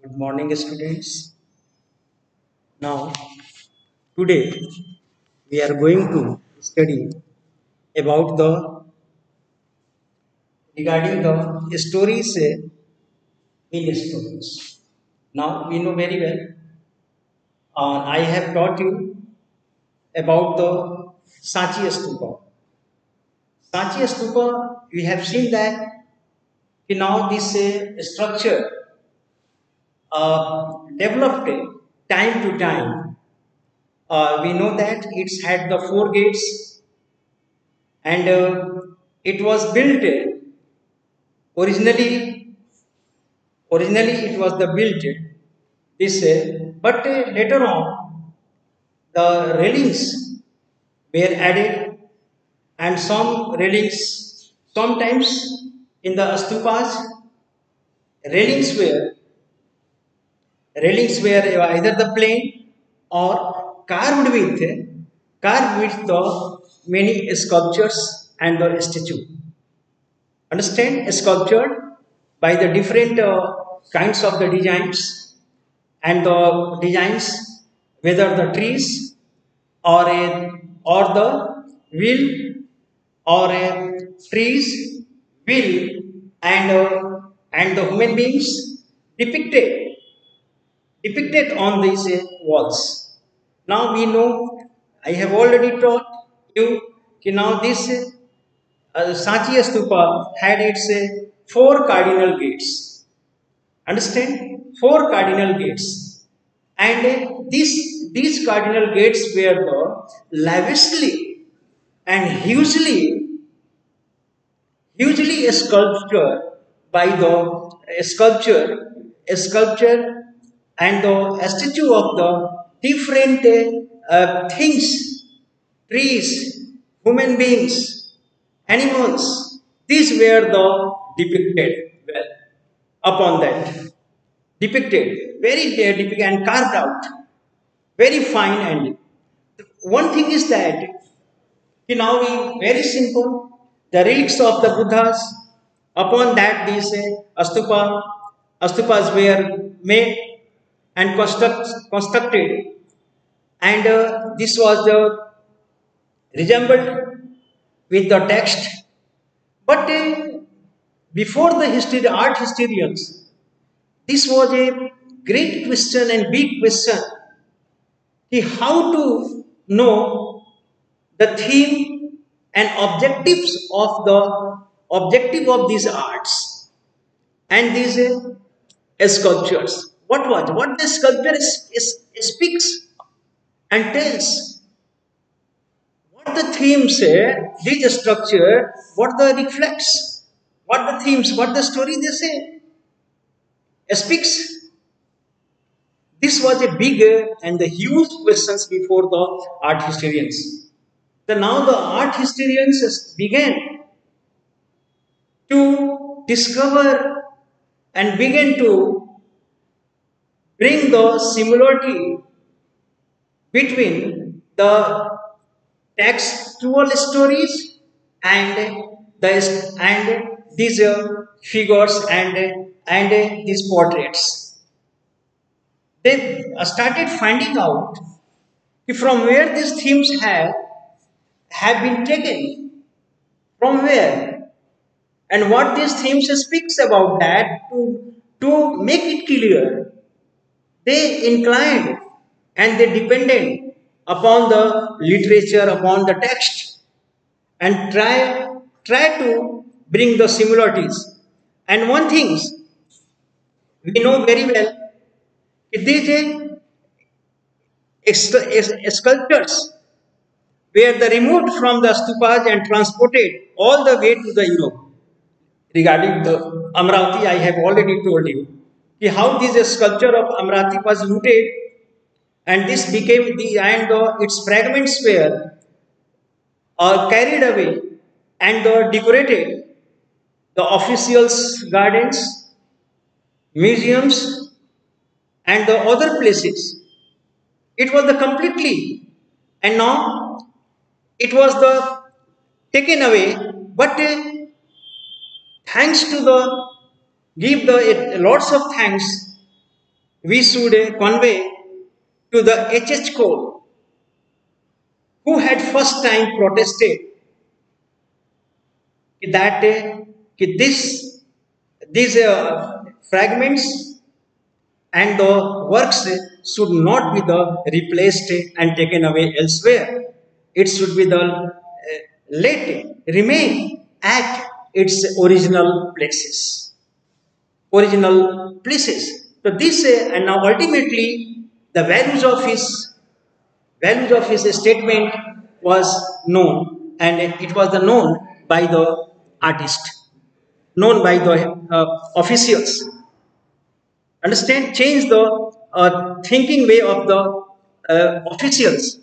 Good morning, students. Now, today we are going to study about the regarding the stories in stories. Now, we know very well. I have taught you about the Sanchi Stupa. Sanchi Stupa, we have seen that now this structure developed time to time. We know that it's had the four gates and it was built originally it was the built this but later on the railings were added and some railings sometimes in the stupas railings were railings were either the plain or carved with the many sculptures and the statue. Understand? Sculptured by the different kinds of the designs and the designs, whether the trees or or the wheel or trees, wheel and the human beings depicted depicted on these walls. Now we know, I have already taught you, now this Sanchi Stupa had its four cardinal gates. Understand? Four cardinal gates. And these cardinal gates were the lavishly and hugely sculptured by the sculpture and the statue of the different things, trees, human beings, animals. These were the depicted well upon that. Depicted, very depicted and carved out, very fine. And one thing is that now we very simple the relics of the Buddhas. Upon that these astupas were made and constructed, and this was the resembled with the text. But before the art historians, this was a great question and big question. How to know the theme and objective of these arts and these sculptures. What the sculpture speaks and tells. What the themes say, this structure, what the reflects, what the themes, what the story they say, speaks. This was a big and the huge questions before the art historians. Now the art historians began to discover and began to bring the similarity between the textual stories and these figures and these portraits. They started finding out from where these themes have been taken, from where, and what these themes speaks about that. To make it clear, they inclined and they depended upon the literature, upon the text, and try to bring the similarities. And one thing we know very well, these sculptures were the removed from the stupas and transported all the way to the Europe. Regarding the Amravati, I have already told you how this sculpture of Amravati was looted, and this became its fragments were carried away and decorated the officials' gardens, museums, and the other places. It was the completely, and now it was the taken away, but thanks to the give the lots of thanks we should convey to the H.H. Cole, who had first time protested that these fragments and the works should not be the replaced and taken away elsewhere. It should be the let remain at its original places. Original places. So this and now ultimately the values of his statement was known, and it was the known by the artist, known by the officials. Understand? Change the thinking way of the officials.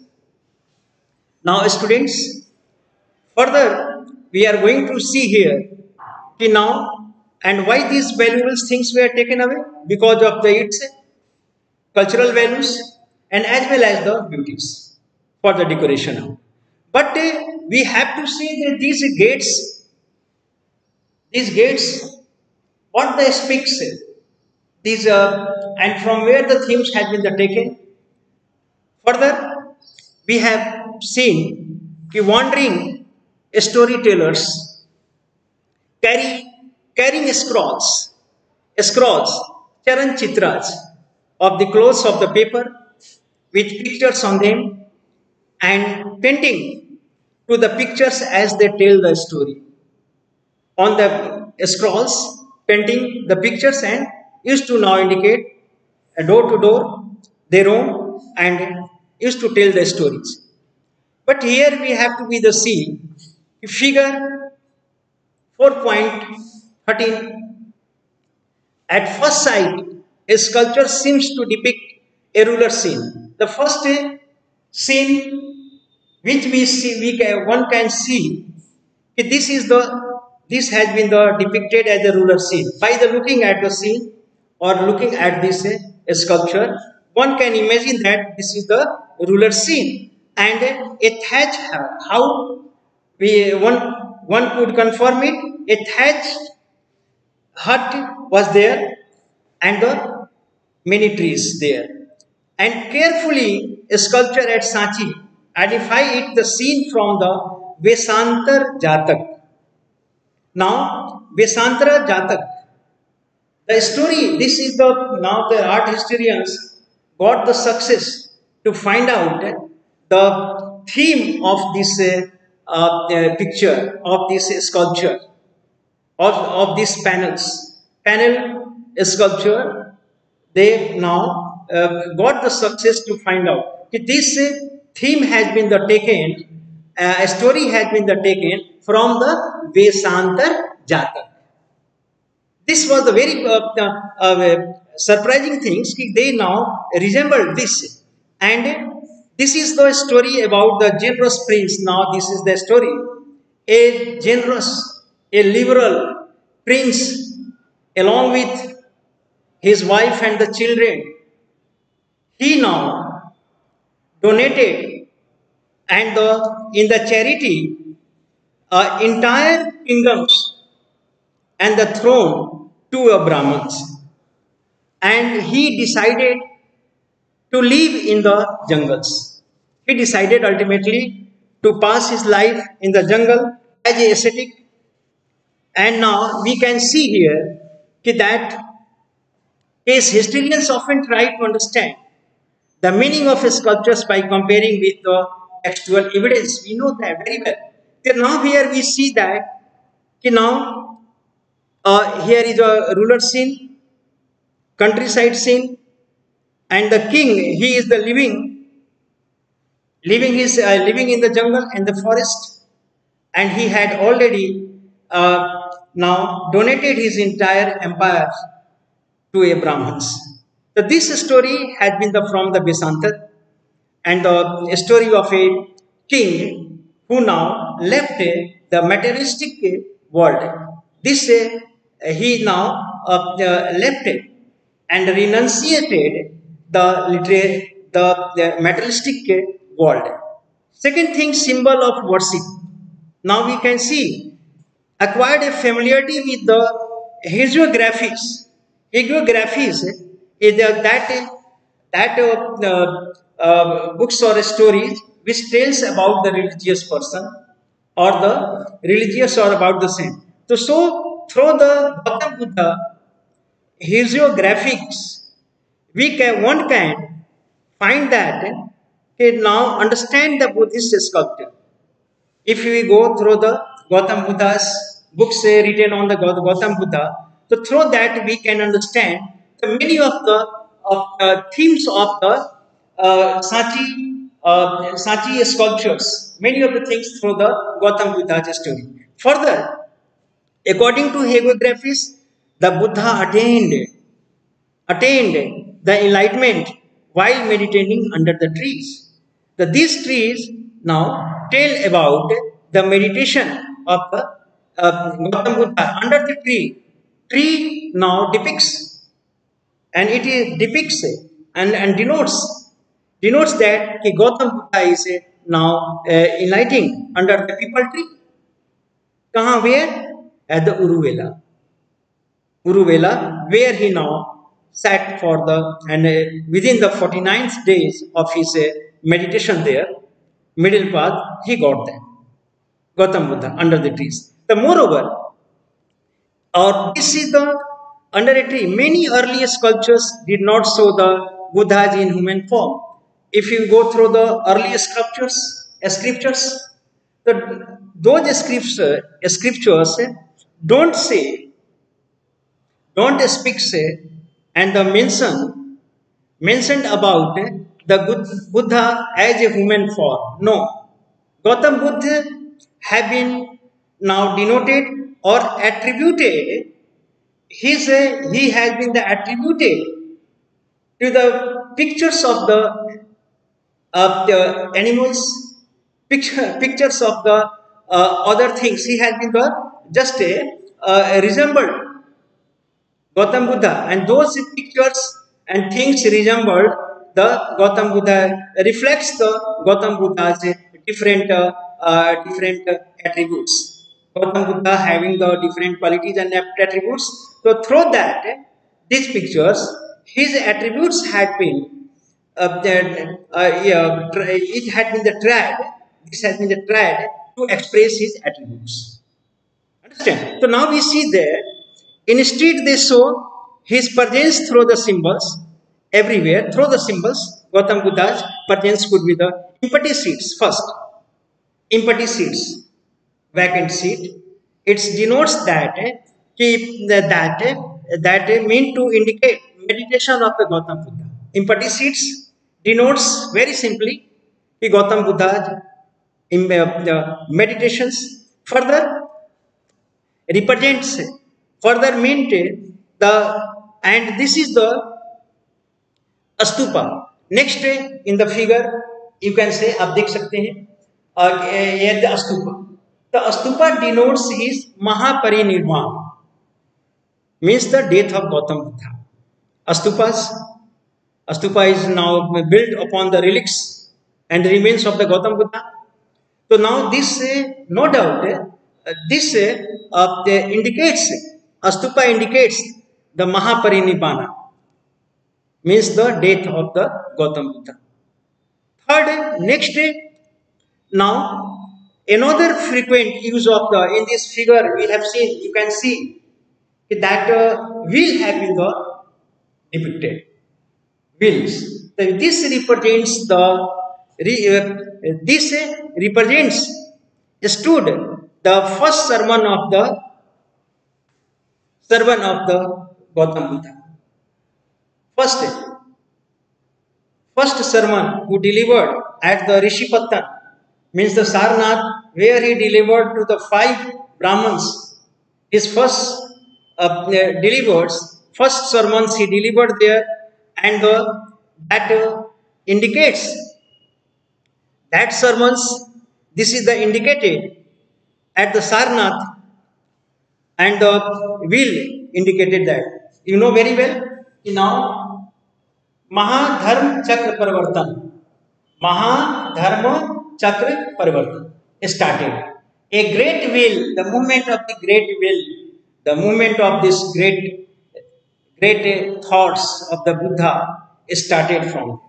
Now, students, further we are going to see here now and why these valuable things were taken away, because of the its cultural values and as well as the beauties for the decoration. But we have to say that these gates, what they speak say, these and from where the themes had been taken. Further, we have seen the wandering storytellers carry carrying scrolls, charan chitras of the clothes of the paper with pictures on them and painting to the pictures as they tell the story. On the scrolls, painting the pictures and used to now indicate a door to door they roam and used to tell the stories. But here we have to be the see figure 4.13. At first sight, a sculpture seems to depict a ruler scene. The first scene which we see, one can see, this has been depicted as a ruler scene. By the looking at the scene or looking at this sculpture, one can imagine that this is the ruler scene, and a thatch how we one could confirm it. A thatched hut was there and the many trees there. And carefully a sculpture at Sanchi identify it the scene from the Vesantar Jatak. Now Vesantar Jatak, the story, this is the now the art historians got the success to find out the theme of this picture, of this sculpture, of these panel sculpture. They now got the success to find out that this theme has been taken, a story has been taken from the Vesantar Jatak. This was the very surprising things. They now resemble this, and this is the story about the generous prince. Now this is the story. A generous, a liberal prince, along with his wife and the children, he now donated and in the charity entire kingdoms and the throne to a Brahmins. And he decided to live in the jungles. He decided ultimately to pass his life in the jungle as a ascetic. And now we can see here that case historians often try to understand the meaning of sculptures by comparing with the textual evidence. We know that very well. So now here we see that now here is a ruler scene, countryside scene, and the king, he is the living in the jungle and the forest, and he had already now donated his entire empire to a Brahmins. So this story had been from the Besantar, and the story of a king who now left the materialistic world. This he now left it and renunciated the materialistic world. Second thing, symbol of worship. Now we can see acquired a familiarity with the hagiographies. Hagiographies that books or stories which tells about the religious person or the religious or about the saint. So through the Gautam Buddha hagiographics, one can find that he now understand the Buddhist sculpture. If we go through the Gautam Buddha's books written on the Gautam Buddha, so through that we can understand the many of the themes of the Sachi sculptures, many of the things through the Gautam Buddha's story. Further, according to hagiographies, the Buddha attained the enlightenment while meditating under the trees. These trees now tell about the meditation of the Gautam Buddha under the tree. Tree now depicts and depicts and denotes that Gautam Buddha is now enlightening under the people tree. Kahan, where? At the Uruvela, where he now sat for within the 49th days of his meditation there, middle path, he got there. Gautam Buddha under the trees. Moreover, this is the under a tree. Many earlier sculptures did not show the Buddhas in human form. If you go through the earlier scriptures, those scriptures don't speak and the mentioned about the Buddha as a human form. No, Gautam Buddha have been now denoted or attributed. He has been attributed to the pictures of the animals, pictures of the other things. He has been just resembled Gautam Buddha, and those pictures and things resembled the Gautam Buddha, reflects the Gautam Buddha's different attributes. Gautam Buddha having the different qualities and attributes. So through that, these pictures, his attributes had been it had been the trad. This has been the trad to express his attributes. Understand? So now we see there. Instead, they show his presence through the symbols everywhere. Through the symbols, Gautam Buddha's presence could be the empty seats first. Empty seats, vacant seat. It denotes that mean to indicate meditation of the Gautam Buddha. Empty seats denotes very simply the Gautam Buddha's meditations. Further, represents. Further maintain and this is the astupa. Next in the figure you can say आप देख सकते हैं here the astupa. The astupa denotes his Mahaparinirvan, means the death of Gautam Buddha. Astupa is now built upon the relics and the remains of the Gautam Buddha. So now this no doubt this indicates. Astupa indicates the Mahaparinibbana, means the death of the Gautam Buddha. Third, next, now another frequent use of in this figure we have seen, you can see that wheel have been depicted. Wheels. This represents stood the first sermon of the Gautam Buddha. First sermon who delivered at the Rishipatan, means the Sarnath, where he delivered to the 5 Brahmins. His first sermons he delivered there, and that indicates that sermons. This is the indicated at the Sarnath. And the wheel indicated that. You know very well. Now, Mahadharma Chakra Parivartan started. A great wheel, the movement of the great wheel, the movement of this great great thoughts of the Buddha started from.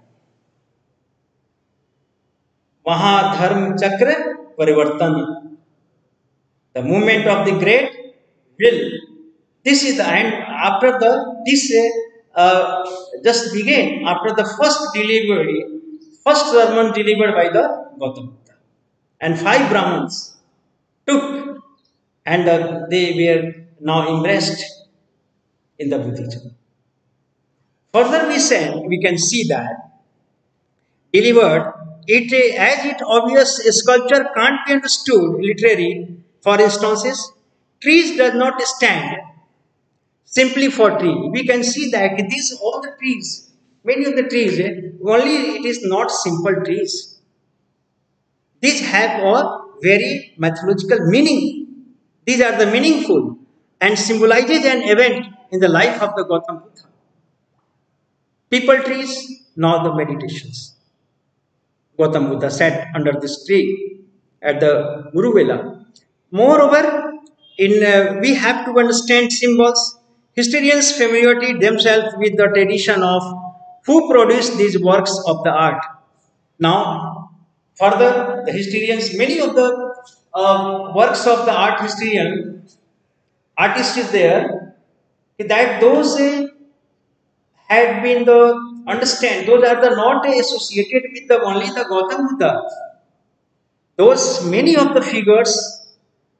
वहाँ धर्म चक्र परिवर्तन, the movement of the great will. This is the end. After the this just began after the first delivery, first sermon delivered by the Gautama Buddha, and 5 Brahmins took, and they were now immersed in the Buddhism. Further we can see that delivered it as it obvious sculpture can't be understood literary. For instances, trees does not stand simply for tree. We can see that these all the trees, many of the trees, only it is not simple trees. These have a very mythological meaning. These are the meaningful and symbolizes an event in the life of the Gautama Buddha. People trees, now the meditations. Gautama Buddha sat under this tree at the Guruvela. Moreover, we have to understand symbols. Historians familiarity themselves with the tradition of who produced these works of the art. Now, further, the historians, many of the works of the art historian, artist is there, that those had been the understand, those are the not associated with the only the Gautama Buddha. Those many of the figures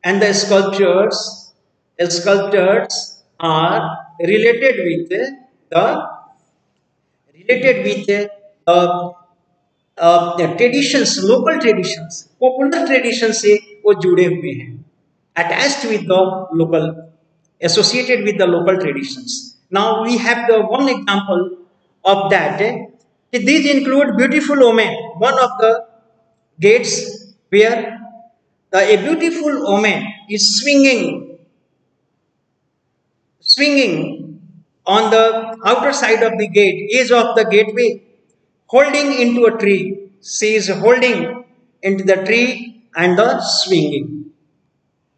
and the sculptures are related with the traditions, local traditions, popular traditions से वो जुड़े हुए हैं, attached with the local, associated with the local traditions. Now we have the one example of that. These include beautiful women. One of the gates where a beautiful woman is swinging on the outer side of the gate, edge of the gateway, holding into a tree. She is holding into the tree and the swinging.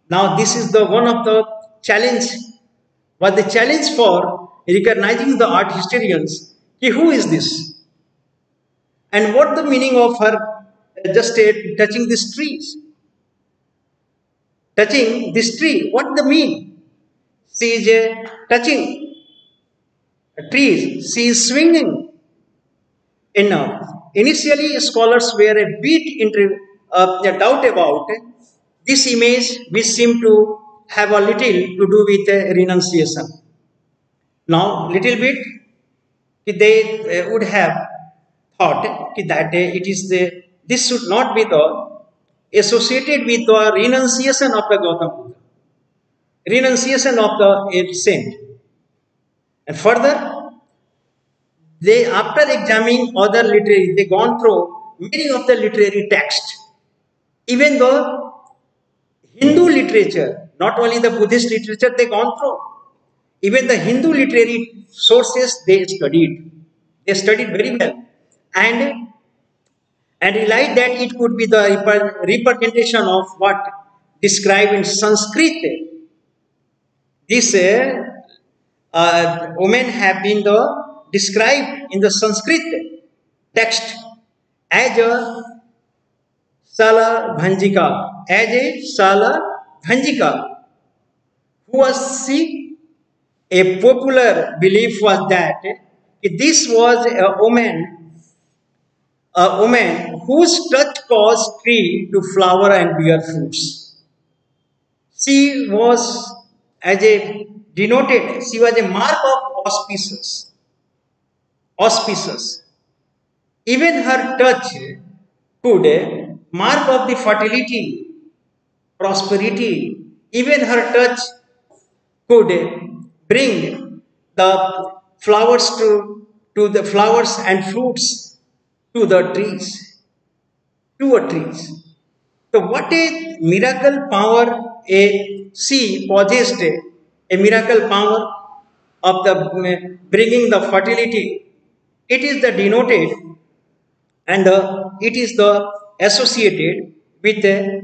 Now this is the one of the challenge. But the challenge for recognizing the art historians, who is this? And what the meaning of her just touching these trees? Touching this tree, what the mean? She is touching trees, she is swinging. Initially, scholars were a bit doubt about this image, which seemed to have a little to do with renunciation. Now, little bit, they would have thought that it is this should not be the associated with the renunciation of the Gautama Buddha, renunciation of the saint. And further, they, after examining other literary, they gone through many of the literary texts. Even the Hindu literature, not only the Buddhist literature, they gone through. Even the Hindu literary sources they studied. They studied very well. And realized that it could be the representation of what described in Sanskrit. This women have been described in the Sanskrit text as a Sala Bhanjika, who was she? A popular belief was that this was a woman whose touch caused tree to flower and bear fruits. She was as a denoted, she was a mark of auspicious. Even her touch could mark of the fertility, prosperity. Even her touch could bring the flowers to the flowers and fruits to the trees, to a trees. So what a miracle power she possessed, a miracle power of the bringing the fertility. It is the denoted and it is the associated with a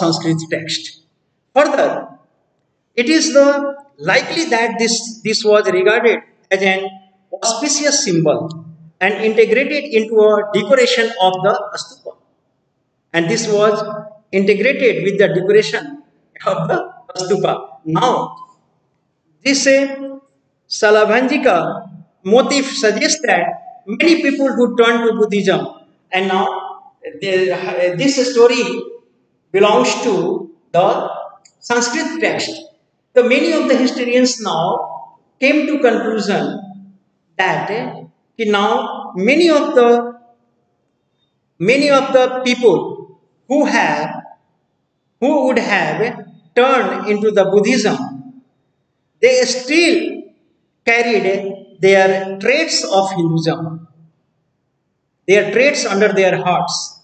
Sanskrit text. Further, it is the likely that this was regarded as an auspicious symbol and integrated into a decoration of the stupa. And this was integrated with the decoration of the stupa. Now, this Salabanjika motif suggests that many people who turn to Buddhism and now this story belongs to the Sanskrit text. The many of the historians now came to conclusion that now many of the people who would have turned into the Buddhism, they still carried their traits of Hinduism, their traits under their hearts.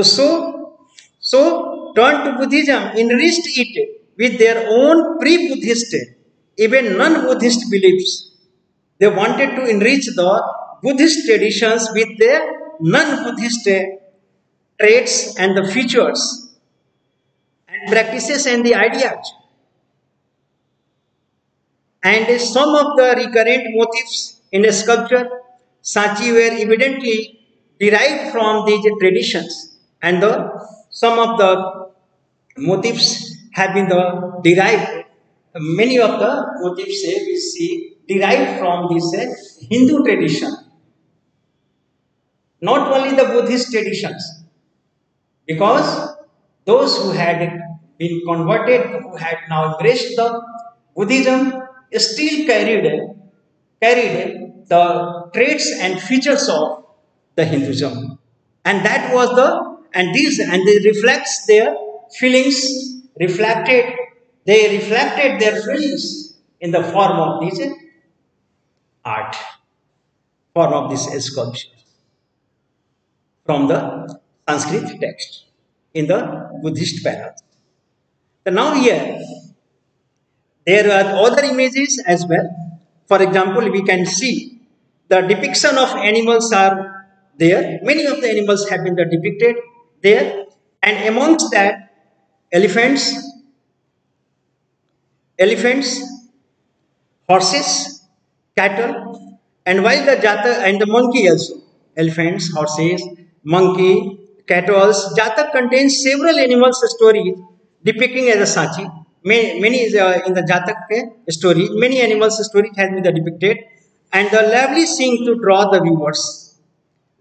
So turned to Buddhism, enriched it with their own pre-Buddhist, even non-Buddhist beliefs. They wanted to enrich the Buddhist traditions with their non-Buddhist traits and the features and practices and the ideas. And some of the recurrent motifs in a sculpture, Sanchi, were evidently derived from these traditions, and some of the motifs have been derived. Many of the motifs we see derived from this Hindu tradition, not only the Buddhist traditions, because those who had been converted, who had now embraced the Buddhism, still carried the traits and features of the Hinduism, and that was they reflects their feelings, reflected their feelings in the form of this art, form of this sculpture from the Sanskrit text in the Buddhist panels. So now here there are other images as well. For example, we can see the depiction of animals are there. Many of the animals have been depicted there, and amongst that, elephants, horses, cattle, and while the Jatak and the monkey also, elephants, horses, monkey, cattle. Jatak contains several animals stories depicting as a Sachi. Many is in the Jatak story, many animals stories have been depicted, and the lively scene to draw the viewers.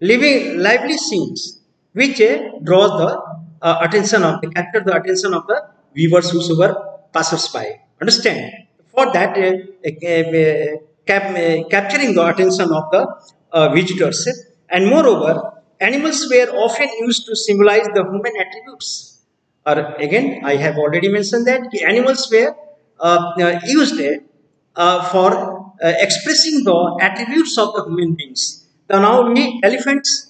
Lively scenes which draws the capture the attention of the viewers whosoever passers by. Understand? For that, capturing the attention of the visitors, and moreover, animals were often used to symbolize the human attributes. Or again, I have already mentioned that the animals were used for expressing the attributes of the human beings. So now elephants,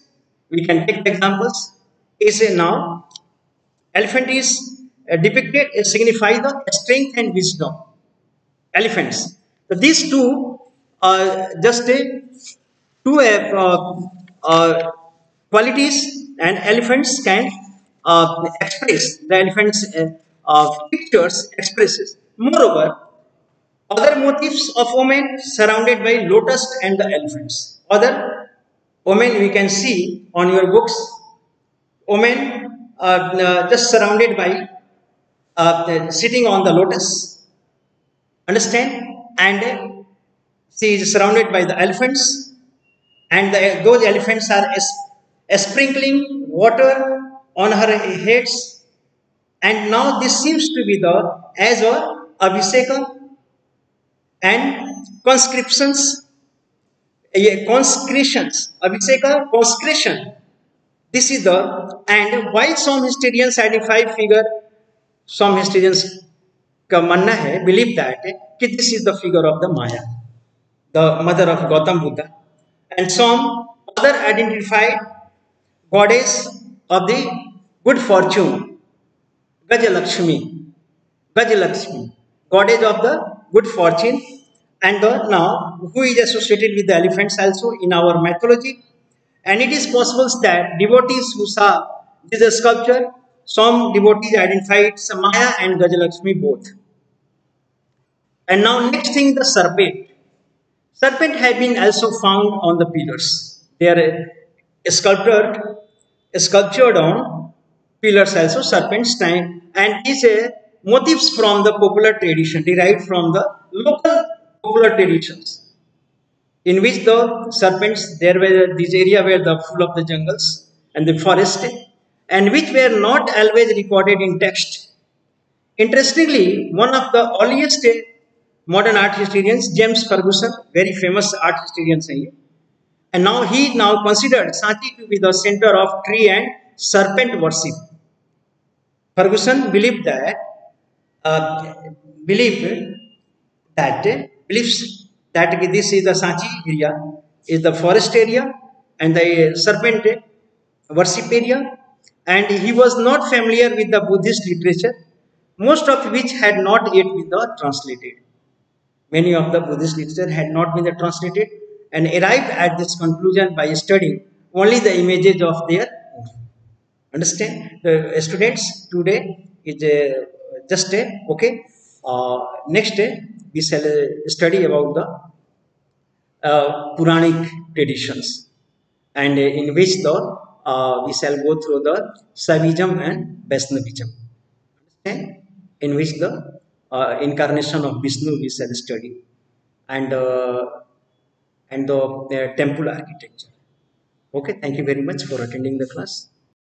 we can take the examples. Is now elephant is depicted signify the strength and wisdom. Elephants. So these two are just two qualities, and elephants can express the elephants pictures expresses. Moreover, other motifs of women surrounded by lotus and the elephants. Other women we can see on your books. Women just surrounded by sitting on the lotus. Understand? And she is surrounded by the elephants, and those elephants are sprinkling water on her heads. And now this seems to be the as a abhiseka and conscriptions, consecrations, abhiseka, consecration. This is the, and while some historians identify figure, some historians का मानना है, believe that this is the figure of the Maya, the mother of Gautam Buddha, and some other identified goddess of the good fortune, Gajalakshmi, goddess of the good fortune, and now who is associated with the elephants also in our mythology. And it is possible that devotees who saw this sculpture, some devotees identified Samaya and Gajalakshmi both. And now next thing, the serpent. Serpent have been also found on the pillars. They are sculptured on pillars also, serpents time, and these motifs from the popular tradition, derived from the local popular traditions, in which the serpents, there were this area where the full of the jungles and the forest, and which were not always recorded in text. Interestingly, one of the earliest modern art historians, James Ferguson, very famous art historian, and now he now considered Sanchi to be the center of tree and serpent worship. Ferguson uh, believed that believes that this is the Sanchi area, is the forest area and the serpent worship area, and he was not familiar with the Buddhist literature, most of which had not yet been translated. Many of the Buddhist literature had not been translated, and arrived at this conclusion by studying only the images of their own. Understand? The students today is just okay. Next day we shall study about the Puranic traditions, and in which the we shall go through the Saivism and Vaishnavism. Understand? In which the incarnation of Vishnu we shall study, and the temple architecture. Okay, thank you very much for attending the class.